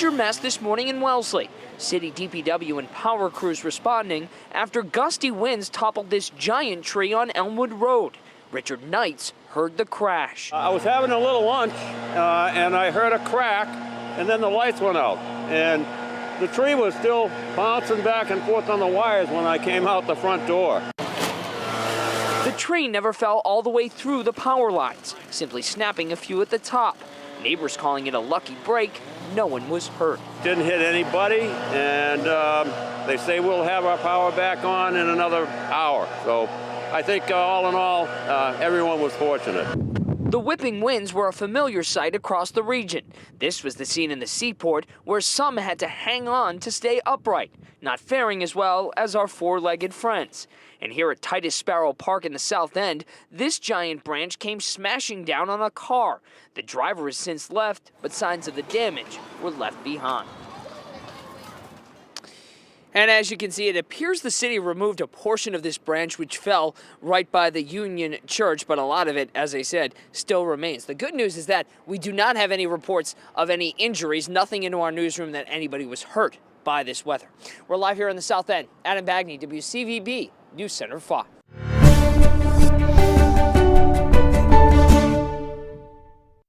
major mess this morning in Wellesley. City DPW and power crews responding after gusty winds toppled this giant tree on Elmwood Road. Richard Knights heard the crash. I was having a little lunch and I heard a crack and then the lights went out. And the tree was still bouncing back and forth on the wires when I came out the front door. The tree never fell all the way through the power lines, simply snapping a few at the top. Neighbors calling it a lucky break. No one was hurt. Didn't hit anybody, and they say we'll have our power back on in another hour. So I think all in all, everyone was fortunate. The whipping winds were a familiar sight across the region. This was the scene in the Seaport where some had to hang on to stay upright, not faring as well as our four-legged friends. And here at Titus Sparrow Park in the South End, this giant branch came smashing down on a car. The driver has since left, but signs of the damage were left behind. And as you can see, it appears the city removed a portion of this branch which fell right by the Union Church, but a lot of it, as I said, still remains. The good news is that we do not have any reports of any injuries, nothing into our newsroom that anybody was hurt by this weather. We're live here in the South End. Adam Bagney, WCVB News Center 5.